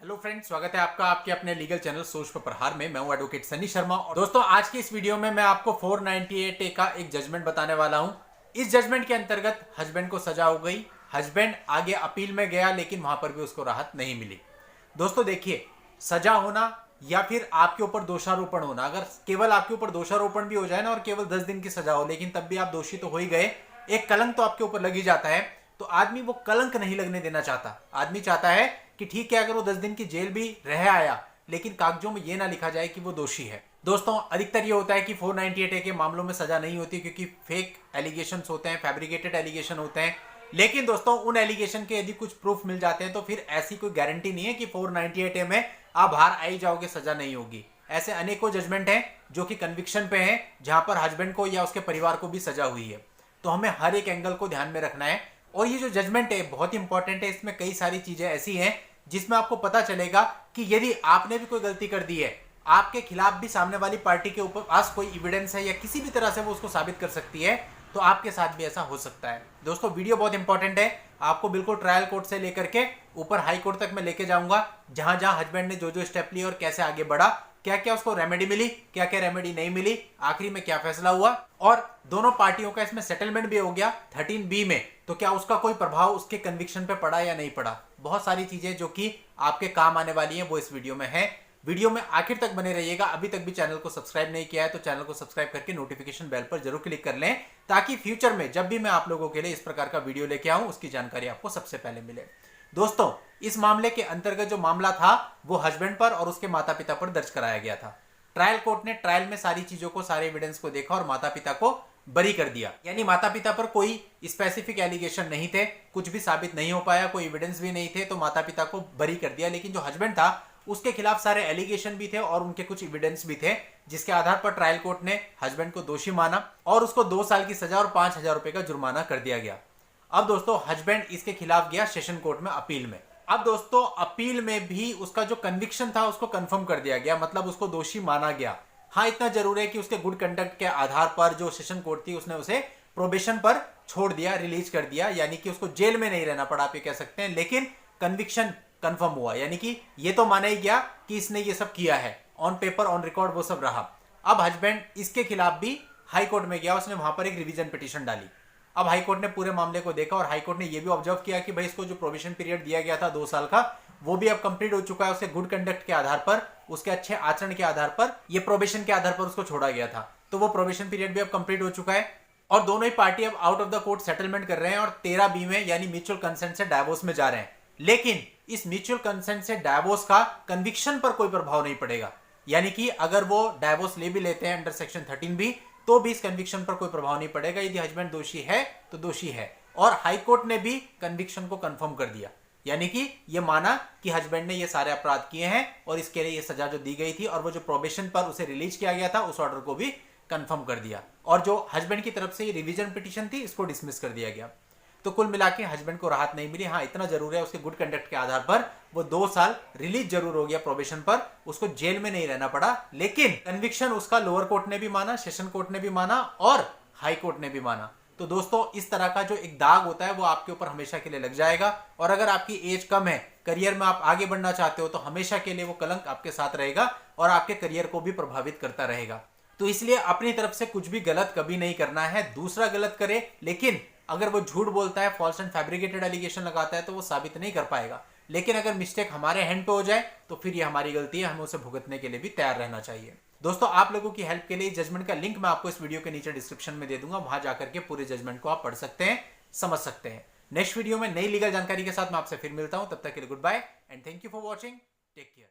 Hello friends, स्वागत है आपका आपके अपने लीगल चैनल सोच पर प्रहार में। मैं हूं एडवोकेट सनी शर्मा। और दोस्तों, आज की इस वीडियो में मैं आपको 498A का एक जजमेंट बताने वाला हूं। इस जजमेंट के अंतर्गत हस्बैंड को सजा हो गई। हस्बैंड आगे अपील में गया, लेकिन वहां पर भी उसको राहत नहीं मिली। दोस्तों देखिए, सजा होना या फिर आपके ऊपर दोषारोपण होना, अगर केवल आपके ऊपर दोषारोपण भी हो जाए ना और केवल 10 दिन की सजा हो, लेकिन तब भी आप दोषी तो हो ही गए, एक कलंक तो आपके ऊपर लग ही जाता है। तो आदमी वो कलंक नहीं लगने देना चाहता। आदमी चाहता है कि ठीक है, अगर वो 10 दिन की जेल भी रह आया, लेकिन कागजों में ये ना लिखा जाए कि वो दोषी है। दोस्तों, अधिकतर ये होता है कि 498A के मामलों में सजा नहीं होती, क्योंकि फेक एलिगेशन होते हैं, फैब्रिकेटेड एलिगेशन होते हैं। लेकिन दोस्तों, उन एलिगेशन के यदि कुछ प्रूफ मिल जाते हैं तो फिर ऐसी कोई गारंटी नहीं है कि 498A में आप बाहर आई जाओगे, सजा नहीं होगी। ऐसे अनेकों जजमेंट हैं जो कि कन्विक्शन पे हैं, जहां पर हस्बैंड को या उसके परिवार को भी सजा हुई है। तो हमें हर एक एंगल को ध्यान में रखना है। और ये जो जजमेंट है बहुत इंपॉर्टेंट है। इसमें कई सारी चीजें ऐसी हैं जिसमें आपको पता चलेगा कि यदि आपने भी कोई गलती कर दी है, आपके खिलाफ भी सामने वाली पार्टी के ऊपर पास कोई एविडेंस है या किसी भी तरह से वो उसको साबित कर सकती है, तो आपके साथ भी ऐसा हो सकता है। दोस्तों, वीडियो बहुत इंपॉर्टेंट है। आपको बिल्कुल ट्रायल कोर्ट से लेकर के ऊपर हाई कोर्ट तक मैं लेके जाऊंगा, जहां जहां हस्बैंड ने जो जो स्टेप लिए और कैसे आगे बढ़ा, क्या क्या उसको रेमेडी मिली, क्या क्या रेमेडी नहीं मिली, आखिरी में क्या फैसला हुआ, और दोनों पार्टियों का इसमें सेटलमेंट भी हो गया 13B में, तो क्या उसका कोई प्रभाव उसके कन्विक्शन पे पड़ा या नहीं पड़ा। बहुत सारी चीजें जो कि आपके काम आने वाली हैं वो इस वीडियो में है। वीडियो में आखिर तक बने रहिएगा। अभी तक भी चैनल को सब्सक्राइब नहीं किया है तो चैनल को सब्सक्राइब करके नोटिफिकेशन बेल पर जरूर क्लिक कर लें, ताकि फ्यूचर में जब भी मैं आप लोगों के लिए इस प्रकार का वीडियो लेके आऊं, उसकी जानकारी आपको सबसे पहले मिले। दोस्तों, इस मामले के अंतर्गत जो मामला था वो हस्बैंड पर और उसके माता पिता पर दर्ज कराया गया था। ट्रायल कोर्ट ने ट्रायल में सारी चीजों को, सारे एविडेंस को देखा और माता पिता को बरी कर दिया। यानी माता पिता पर कोई स्पेसिफिक एलिगेशन नहीं थे, कुछ भी साबित नहीं हो पाया, कोई एविडेंस भी नहीं थे, तो माता पिता को बरी कर दिया। लेकिन जो हस्बैंड था उसके खिलाफ सारे एलिगेशन भी थे और उनके कुछ एविडेंस भी थे, जिसके आधार पर ट्रायल कोर्ट ने हस्बैंड को दोषी माना और उसको 2 साल की सजा और 5,000 रुपए का जुर्माना कर दिया गया। अब दोस्तों, हस्बैंड इसके खिलाफ गया सेशन कोर्ट में अपील में। अब दोस्तों, अपील में भी उसका जो कन्विक्शन था उसको कंफर्म कर दिया गया, मतलब उसको दोषी माना गया। हाँ, इतना जरूर है कि उसके गुड कंडक्ट के आधार पर जो सेशन कोर्ट थी उसने उसे प्रोबेशन पर छोड़ दिया, रिलीज कर दिया, यानी कि उसको जेल में नहीं रहना पड़ा, आप ये कह सकते हैं। लेकिन कन्विक्शन कंफर्म हुआ, यानी कि ये तो माना ही गया कि इसने ये सब किया है, ऑन पेपर ऑन रिकॉर्ड वो सब रहा। अब हस्बैंड इसके खिलाफ भी हाई कोर्ट में गया, उसने वहां पर एक रिवीजन पिटीशन डाली। अब हाई कोर्ट ने पूरे मामले को देखा और हाई कोर्ट ने यह भी ऑब्जर्व किया कि भाई इसको जो प्रोबेशन पीरियड दिया गया था 2 साल का, वो भी अब कंप्लीट हो चुका है। उसके गुड कंडक्ट के आधार पर, उसके अच्छे आचरण के आधार पर, ये प्रोबेशन के आधार पर उसको छोड़ा गया था, तो वो प्रोबेशन पीरियड भी अब कंप्लीट हो चुका है। और दोनों ही पार्टी अब out of the court settlement कर रहे हैं और 13B में यानी म्यूचुअल कंसेंट से डायवोर्स में जा रहे हैं। लेकिन इस म्यूचुअल कंसेंट से डायवोर्स का कन्विक्शन पर कोई प्रभाव नहीं पड़ेगा। यानी कि अगर वो डायवोर्स ले भी लेते हैं अंडर सेक्शन 13B, तो भी इस कन्विक्शन पर कोई प्रभाव नहीं पड़ेगा। यदि हस्बैंड दोषी है तो दोषी है। और हाई कोर्ट ने भी कन्विक्शन को कंफर्म कर दिया, यानी कि ये माना कि हस्बैंड ने ये सारे अपराध किए हैं और इसके लिए ये सजा जो दी गई थी और वो जो प्रोबेशन पर उसे रिलीज किया गया था उस ऑर्डर को भी कंफर्म कर दिया। और जो हस्बैंड की तरफ से ये रिवीजन पिटीशन थी इसको डिसमिस कर दिया गया। तो कुल मिला के हस्बैंड को राहत नहीं मिली। हाँ, इतना जरूर है, उसके गुड कंडक्ट के आधार पर वो 2 साल रिलीज जरूर हो गया प्रोबेशन पर, उसको जेल में नहीं रहना पड़ा। लेकिन कन्विक्शन उसका लोअर कोर्ट ने भी माना, सेशन कोर्ट ने भी माना और हाई कोर्ट ने भी माना। तो दोस्तों, इस तरह का जो एक दाग होता है वो आपके ऊपर हमेशा के लिए लग जाएगा। और अगर आपकी एज कम है, करियर में आप आगे बढ़ना चाहते हो, तो हमेशा के लिए वो कलंक आपके साथ रहेगा और आपके करियर को भी प्रभावित करता रहेगा। तो इसलिए अपनी तरफ से कुछ भी गलत कभी नहीं करना है। दूसरा गलत करे, लेकिन अगर वो झूठ बोलता है, फॉल्स एंड फैब्रिकेटेड एलिगेशन लगाता है, तो वो साबित नहीं कर पाएगा। लेकिन अगर मिस्टेक हमारे हैंड पे हो जाए तो फिर ये हमारी गलती है, हमें उसे भुगतने के लिए भी तैयार रहना चाहिए। दोस्तों, आप लोगों की हेल्प के लिए जजमेंट का लिंक मैं आपको इस वीडियो के नीचे डिस्क्रिप्शन में दे दूंगा, वहां जाकर के पूरे जजमेंट को आप पढ़ सकते हैं, समझ सकते हैं। नेक्स्ट वीडियो में नई लीगल जानकारी के साथ मैं आपसे फिर मिलता हूं। तब तक के लिए goodbye and thank you for watching. Take care.